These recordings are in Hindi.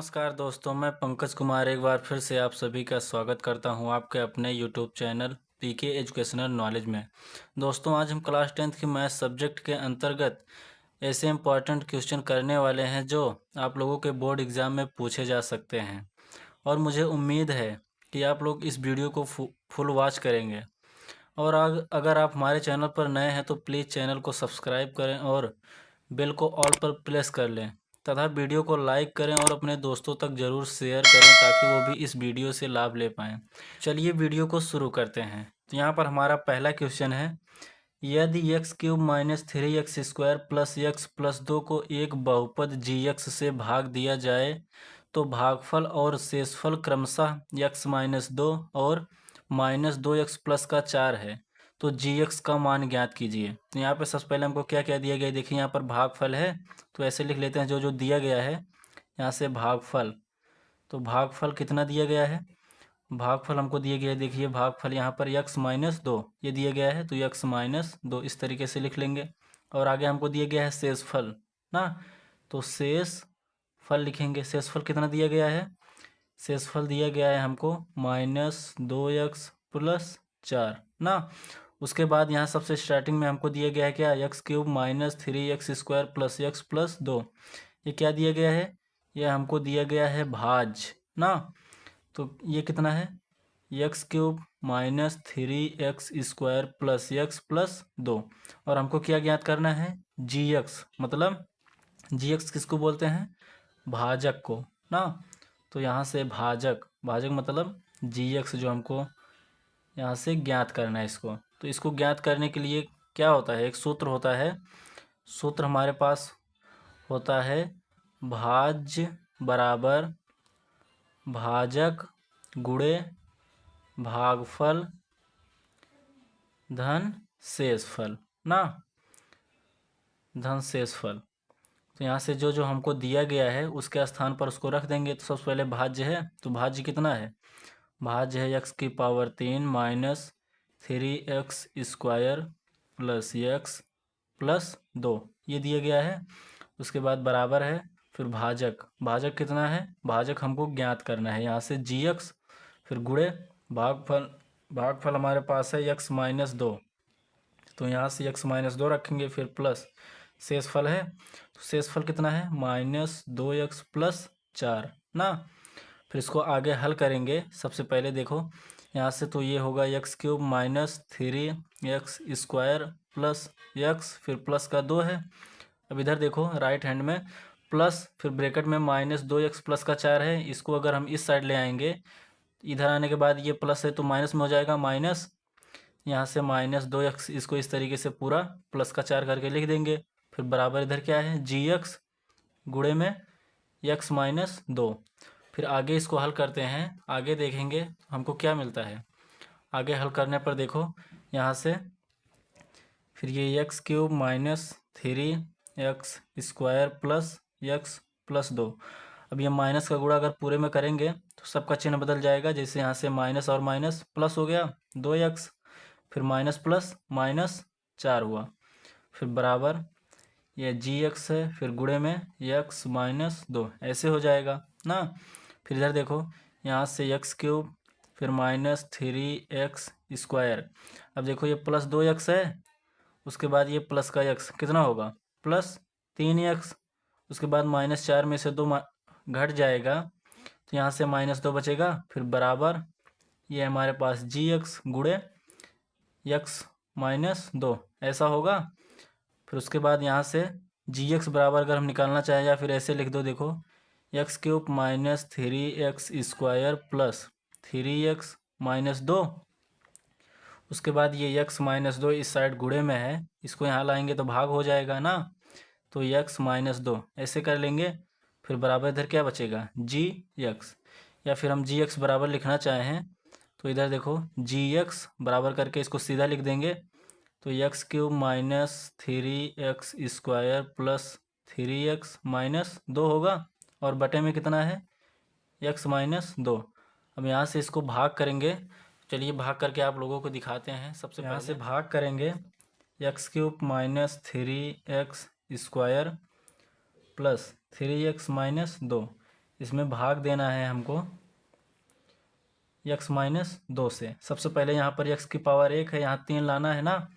नमस्कार दोस्तों, मैं पंकज कुमार एक बार फिर से आप सभी का स्वागत करता हूं आपके अपने YouTube channel PK educational knowledge में। दोस्तों, आज हम क्लास 10th की मैथ सब्जेक्ट के अंतर्गत ऐसे इम्पॉर्टेंट क्वेश्चन करने वाले हैं जो आप लोगों के बोर्ड एग्ज़ाम में पूछे जा सकते हैं। और मुझे उम्मीद है कि आप लोग इस वीडियो को फुल वॉच करेंगे। और अगर आप हमारे चैनल पर नए हैं तो प्लीज़ चैनल को सब्सक्राइब करें और बेल को ऑल पर प्रेस कर लें तथा वीडियो को लाइक करें और अपने दोस्तों तक ज़रूर शेयर करें ताकि वो भी इस वीडियो से लाभ ले पाएँ। चलिए वीडियो को शुरू करते हैं। तो यहाँ पर हमारा पहला क्वेश्चन है, यदि x cube minus 3x square plus x plus 2 को एक बहुपद जी एक्स से भाग दिया जाए तो भागफल और शेषफल क्रमशः एक्स माइनस 2 और माइनस 2x प्लस का 4 है, तो जी एक्स का मान ज्ञात कीजिए। तो यहाँ पे सबसे पहले हमको क्या क्या दिया गया है, देखिए यहाँ पर भागफल है तो ऐसे लिख लेते हैं जो जो दिया गया है यहाँ से भागफल। तो भागफल कितना दिया गया है, भागफल हमको दिया गया है, देखिए भागफल यहाँ पर x माइनस 2 ये दिया गया है तो x माइनस 2 इस तरीके से लिख लेंगे। और आगे हमको दिया गया है शेषफल ना, तो शेषफल लिखेंगे। शेषफल कितना दिया गया है, शेषफल दिया गया है हमको माइनस 2x प्लस 4 ना। उसके बाद यहाँ सबसे स्टार्टिंग में हमको दिया गया है क्या, x cube minus 3x square plus x plus 2। ये क्या दिया गया है, ये हमको दिया गया है भाज ना। तो ये कितना है, x cube minus 3x square plus x plus 2। और हमको क्या ज्ञात करना है, जी एक्स, मतलब जी एक्स किसको बोलते हैं, भाजक को ना। तो यहाँ से भाजक, भाजक मतलब जी एक्स जो हमको यहाँ से ज्ञात करना है इसको। तो इसको ज्ञात करने के लिए क्या होता है, एक सूत्र होता है। सूत्र हमारे पास होता है भाज्य बराबर भाजक गुणे भागफल धन शेषफल ना, धन शेषफल। तो यहाँ से जो जो हमको दिया गया है उसके स्थान पर उसको रख देंगे। तो सबसे पहले भाज्य है, तो भाज्य कितना है, भाज्य है x की power 3 minus 3x square plus x plus 2 ये दिया गया है। उसके बाद बराबर है, फिर भाजक, भाजक कितना है, भाजक हमको ज्ञात करना है, यहाँ से जी एक्स, फिर गुणे भागफल, भागफल हमारे पास है x माइनस 2, तो यहाँ से x माइनस 2 रखेंगे, फिर प्लस शेषफल है, तो शेषफल कितना है माइनस 2x प्लस 4 ना। फिर इसको आगे हल करेंगे। सबसे पहले देखो यहाँ से तो ये होगा x cube minus 3x square plus x, फिर प्लस का 2 है। अब इधर देखो राइट हैंड में प्लस, फिर ब्रैकेट में माइनस 2x प्लस का 4 है। इसको अगर हम इस साइड ले आएंगे, इधर आने के बाद ये प्लस है तो माइनस में हो जाएगा, माइनस यहाँ से माइनस 2x, इसको इस तरीके से पूरा प्लस का 4 करके लिख देंगे। फिर बराबर इधर क्या है, जी एक्स गुणे में x माइनस 2। फिर आगे इसको हल करते हैं, आगे देखेंगे हमको क्या मिलता है। आगे हल करने पर देखो यहाँ से फिर ये x cube minus 3x square plus x plus 2। अब ये माइनस का गुणा अगर पूरे में करेंगे तो सबका चिन्ह बदल जाएगा। जैसे यहाँ से माइनस और माइनस प्लस हो गया 2x, फिर माइनस प्लस माइनस 4 हुआ, फिर बराबर ये जी एक्स है, फिर गुणे में एक्स माइनस 2 ऐसे हो जाएगा ना। फिर इधर देखो यहाँ से एक्स क्यूब फिर माइनस 3x स्क्वायर। अब देखो ये प्लस 2x है, उसके बाद ये प्लस का x कितना होगा, प्लस 3x। उसके बाद माइनस 4 में से 2 घट जाएगा तो यहाँ से माइनस 2 बचेगा, फिर बराबर ये हमारे पास जी एक्स गुणे एक्स माइनस 2 ऐसा होगा। फिर उसके बाद यहाँ से जी एक्स बराबर अगर हम निकालना चाहें या फिर ऐसे लिख दो, देखो x cube minus 3x square plus 3x minus 2। उसके बाद ये x माइनस 2 इस साइड गुणे में है, इसको यहाँ लाएंगे तो भाग हो जाएगा ना, तो x माइनस 2 ऐसे कर लेंगे। फिर बराबर इधर क्या बचेगा, जी एक्स। या फिर हम जी एक्स बराबर लिखना चाहें तो इधर देखो जी एक्स बराबर करके इसको सीधा लिख देंगे, तो x cube minus 3x square plus 3x minus 2 होगा, और बटे में कितना है x माइनस 2। अब यहाँ से इसको भाग करेंगे, चलिए भाग करके आप लोगों को दिखाते हैं। सबसे यहाँ से भाग करेंगे, x cube minus 3x square plus 3x minus 2, इसमें भाग देना है हमको x-2 से। सबसे पहले यहाँ पर x की पावर 1 है, यहाँ 3 लाना है ना,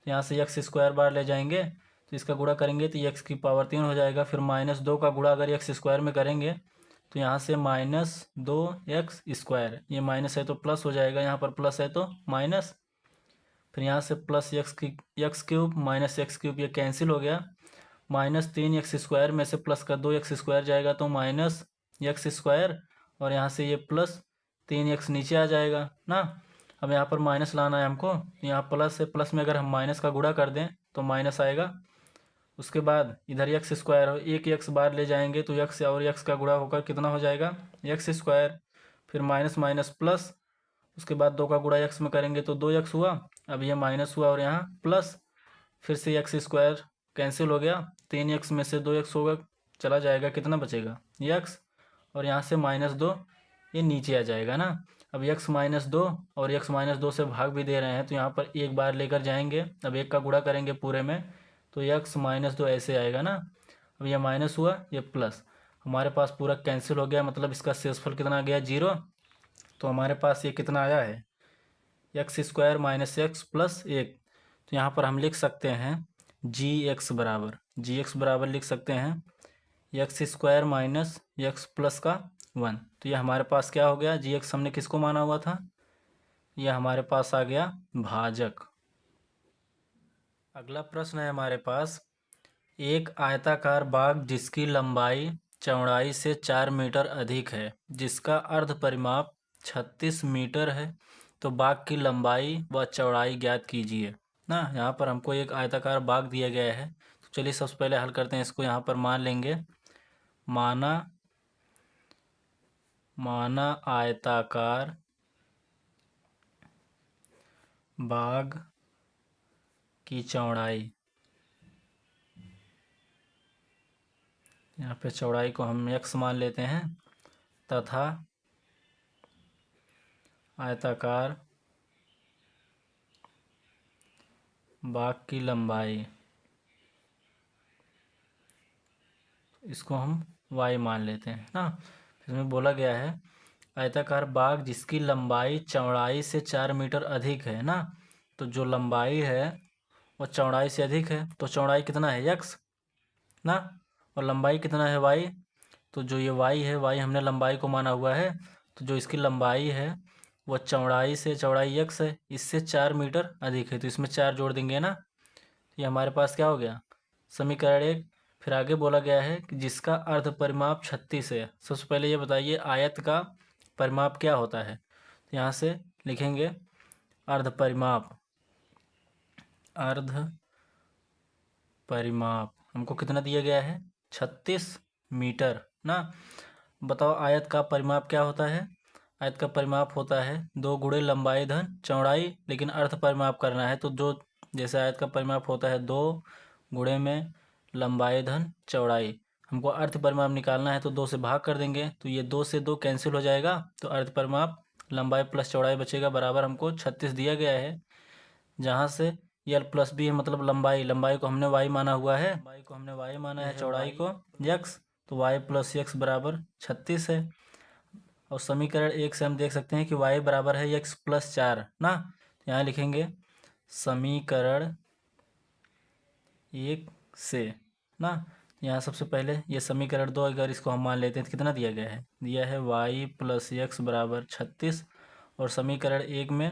यहाँ से x स्क्वायर बार ले जाएंगे तो इसका गुणा करेंगे तो x की पावर 3 हो जाएगा। फिर -2 का गुणा अगर x स्क्वायर में करेंगे तो यहाँ से -2x स्क्वायर, ये माइनस है तो प्लस हो जाएगा, यहाँ पर प्लस है तो माइनस। फिर यहाँ से plus x cube minus x cube, ये कैंसिल हो गया। -3x स्क्वायर में से प्लस का 2x स्क्वायर जाएगा तो -x स्क्वायर, और यहाँ से ये प्लस 3x नीचे आ जाएगा ना। अब यहाँ पर माइनस लाना है हमको, यहाँ प्लस है, प्लस में अगर हम माइनस का गुणा कर दें तो माइनस आएगा। उसके बाद इधर एक्स स्क्वायर हो, एक एक्स बार ले जाएंगे तो एक्स और एक्स का गुणा होकर कितना हो जाएगा, एक्स स्क्वायर। फिर माइनस माइनस प्लस, उसके बाद 2 का गुणा एक्स में करेंगे तो 2x हुआ। अब ये माइनस हुआ और यहाँ प्लस, फिर से एक्स स्क्वायर कैंसिल हो गया, 3x में से 2x होगा, चला जाएगा, कितना बचेगा x, और यहाँ से -2 ये नीचे आ जाएगा ना। अब x-2 और x-2 से भाग भी दे रहे हैं तो यहाँ पर एक बार लेकर जाएंगे, अब एक का गुणा करेंगे पूरे में तो x-2 ऐसे आएगा ना। अब ये माइनस हुआ, ये प्लस, हमारे पास पूरा कैंसिल हो गया, मतलब इसका शेषफल कितना आ गया, 0। तो हमारे पास ये कितना आया है, x² - x + 1। तो यहाँ पर हम लिख सकते हैं gx बराबर लिख सकते हैं x² - x प्लस का 1। तो ये हमारे पास क्या हो गया, gx हमने किसको माना हुआ था, यह हमारे पास आ गया भाजक। अगला प्रश्न है हमारे पास, एक आयताकार बाग जिसकी लंबाई चौड़ाई से 4 मीटर अधिक है, जिसका अर्ध परिमाप 36 मीटर है, तो बाग की लंबाई व चौड़ाई ज्ञात कीजिए ना। यहाँ पर हमको एक आयताकार बाग दिया गया है, तो चलिए सबसे पहले हल करते हैं इसको। यहाँ पर मान लेंगे, माना आयताकार बाग की चौड़ाई, यहाँ पे चौड़ाई को हम x मान लेते हैं, तथा आयताकार बाग की लंबाई, इसको हम y मान लेते हैं ना। इसमें बोला गया है आयताकार बाग जिसकी लंबाई चौड़ाई से 4 मीटर अधिक है ना, तो जो लंबाई है वो चौड़ाई से अधिक है, तो चौड़ाई कितना है x ना, और लंबाई कितना है y। तो जो ये y है, y हमने लंबाई को माना हुआ है, तो जो इसकी लंबाई है वो चौड़ाई x है, इससे 4 मीटर अधिक है, तो इसमें 4 जोड़ देंगे ना। ये हमारे पास क्या हो गया, समीकरण 1। फिर आगे बोला गया है कि जिसका अर्ध परिमाप 36 है। सबसे पहले ये बताइए आयत का परिमाप क्या होता है, तो यहाँ से लिखेंगे अर्ध परिमाप हमको कितना दिया गया है, 36 मीटर ना। बताओ आयत का परिमाप क्या होता है, आयत का परिमाप होता है 2 गुणे लंबाई धन चौड़ाई, लेकिन अर्ध परिमाप करना है तो जो जैसे आयत का परिमाप होता है 2 गुणे में लंबाई धन चौड़ाई, हमको अर्ध परिमाप निकालना है तो 2 से भाग कर देंगे, तो ये 2 से 2 कैंसिल हो जाएगा, तो अर्ध परिमाप लंबाई प्लस चौड़ाई बचेगा, बराबर हमको 36 दिया गया है। जहाँ से यल प्लस बी है, मतलब लंबाई को हमने y माना हुआ है, चौड़ाई को x, तो y + x बराबर 36 है। और समीकरण 1 से हम देख सकते हैं कि y बराबर है x + 4 ना। यहाँ लिखेंगे समीकरण 1 से ना। यहाँ सबसे पहले ये समीकरण 2 अगर इसको हम मान लेते हैं तो कितना दिया गया है, y + x बराबर 36, और समीकरण 1 में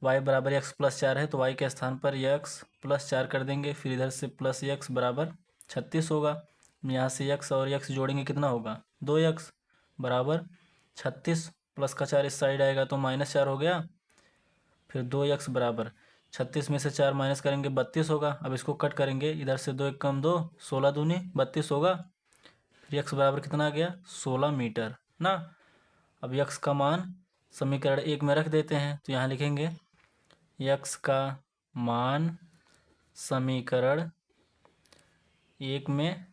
y बराबर x + 4 है, तो y के स्थान पर x + 4 कर देंगे, फिर इधर से प्लस x बराबर 36 होगा। यहाँ से x और x जोड़ेंगे, कितना होगा, 2x बराबर 36, प्लस का 4 इस साइड आएगा तो -4 हो गया। फिर 2x बराबर 36 में से 4 माइनस करेंगे 32 होगा। अब इसको कट करेंगे, इधर से 2 × 1 = 2, 16 दूनी 32 होगा। फिर x बराबर कितना आ गया, 16 मीटर ना। अब x का मान समीकरण 1 में रख देते हैं, तो यहाँ लिखेंगे x का मान समीकरण 1 में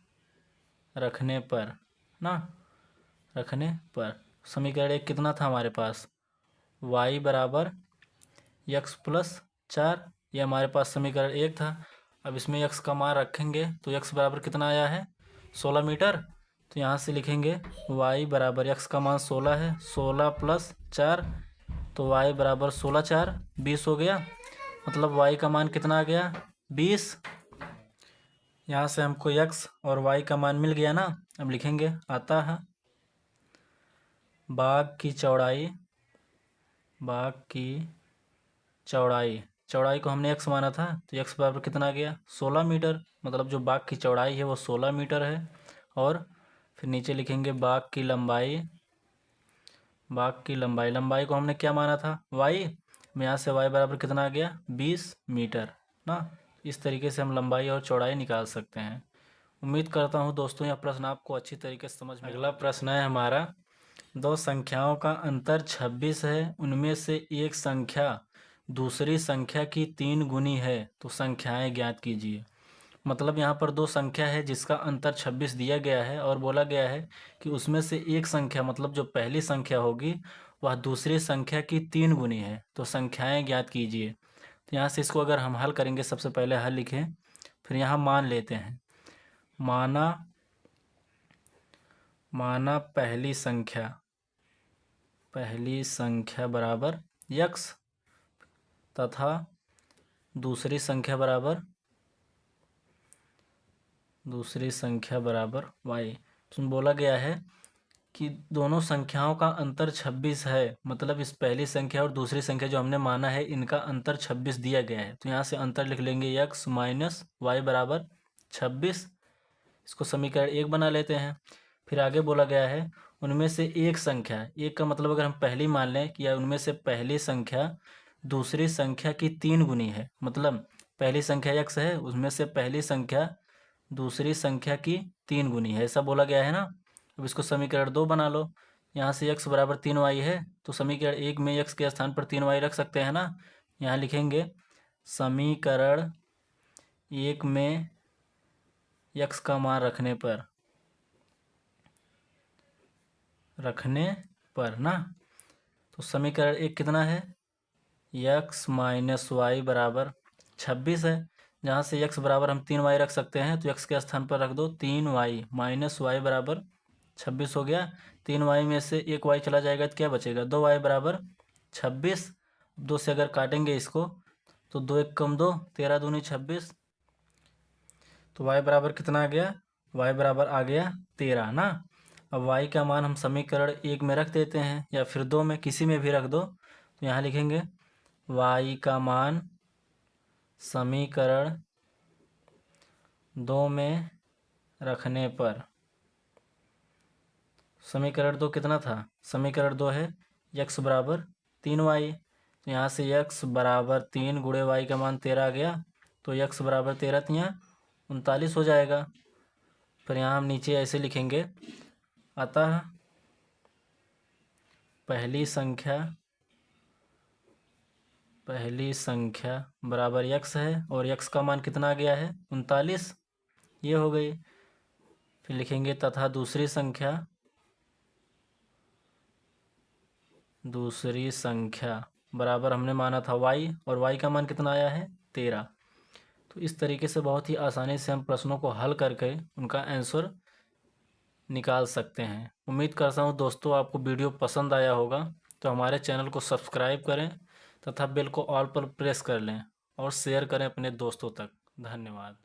रखने पर समीकरण 1 कितना था हमारे पास, y बराबर x + 4, ये हमारे पास समीकरण 1 था। अब इसमें x का मान रखेंगे तो x बराबर कितना आया है, 16 मीटर। तो यहाँ से लिखेंगे y बराबर x का मान 16 है, 16 प्लस 4, तो y बराबर 16 4 20 हो गया। मतलब y का मान कितना आ गया 20। यहाँ से हमको x और y का मान मिल गया ना। अब लिखेंगे आता है बाग की चौड़ाई, बाग की चौड़ाई, चौड़ाई को हमने x माना था तो x बराबर कितना आ गया 16 मीटर। मतलब जो बाग की चौड़ाई है वो 16 मीटर है। और फिर नीचे लिखेंगे बाग की लंबाई, बाग की लंबाई, लंबाई को हमने क्या माना था y, यहाँ से y बराबर कितना आ गया 20 मीटर ना। इस तरीके से हम लंबाई और चौड़ाई निकाल सकते हैं। उम्मीद करता हूँ दोस्तों यह प्रश्न आपको अच्छी तरीके से समझ में। अगला प्रश्न है हमारा, दो संख्याओं का अंतर 26 है, उनमें से एक संख्या दूसरी संख्या की 3 गुनी है, तो संख्याएं ज्ञात कीजिए। मतलब यहाँ पर दो संख्या है जिसका अंतर 26 दिया गया है और बोला गया है कि उसमें से एक संख्या, मतलब जो पहली संख्या होगी वह दूसरी संख्या की 3 गुनी है, तो संख्याएं ज्ञात कीजिए। तो यहाँ से इसको अगर हम हल करेंगे, सबसे पहले हल लिखें, फिर यहाँ मान लेते हैं। माना पहली संख्या बराबर x तथा दूसरी संख्या बराबर y। तो बोला गया है कि दोनों संख्याओं का अंतर 26 है, मतलब इस पहली संख्या और दूसरी संख्या जो हमने माना है इनका अंतर 26 दिया गया है। तो यहाँ से अंतर लिख लेंगे x माइनस वाई बराबर 26। इसको समीकरण 1 बना लेते हैं। फिर आगे बोला गया है उनमें से एक संख्या, एक का मतलब अगर हम पहली मान लें कि या उनमें से पहली संख्या दूसरी संख्या की 3 गुनी है, मतलब पहली संख्या x है, उसमें से पहली संख्या दूसरी संख्या की 3 गुनी है, ऐसा बोला गया है ना। अब इसको समीकरण 2 बना लो। यहाँ से x बराबर 3y है, तो समीकरण 1 में x के स्थान पर 3y रख सकते हैं ना। यहाँ लिखेंगे समीकरण 1 में x का मान रखने पर ना, तो समीकरण 1 कितना है x माइनस वाई बराबर 26 है। जहाँ से x बराबर हम 3y रख सकते हैं, तो x के स्थान पर रख दो 3y माइनस वाई बराबर 26 हो गया। 3y में से एक y चला जाएगा तो क्या बचेगा 2y बराबर 26। 2 से अगर काटेंगे इसको तो 2 1 कम 2, 13 दूनी 26, तो y बराबर कितना आ गया, y बराबर आ गया 13 ना। अब y का मान हम समीकरण 1 में रख देते हैं या फिर 2 में, किसी में भी रख दो। तो यहाँ लिखेंगे y का मान समीकरण 2 में रखने पर, समीकरण 2 कितना था, समीकरण 2 है x बराबर 3y। तो यहाँ से x बराबर 3 गुणे y का मान 13 आ गया, तो x बराबर 13 तो यहाँ 39 हो जाएगा। फिर यहाँ हम नीचे ऐसे लिखेंगे, अतः पहली संख्या बराबर x है और x का मान कितना आ गया है 39, ये हो गई। फिर लिखेंगे तथा दूसरी संख्या बराबर हमने माना था y, और y का मान कितना आया है 13। तो इस तरीके से बहुत ही आसानी से हम प्रश्नों को हल करके उनका आंसर निकाल सकते हैं। उम्मीद करता हूँ दोस्तों आपको वीडियो पसंद आया होगा, तो हमारे चैनल को सब्सक्राइब करें तथा बेल को ऑल पर प्रेस कर लें और शेयर करें अपने दोस्तों तक। धन्यवाद।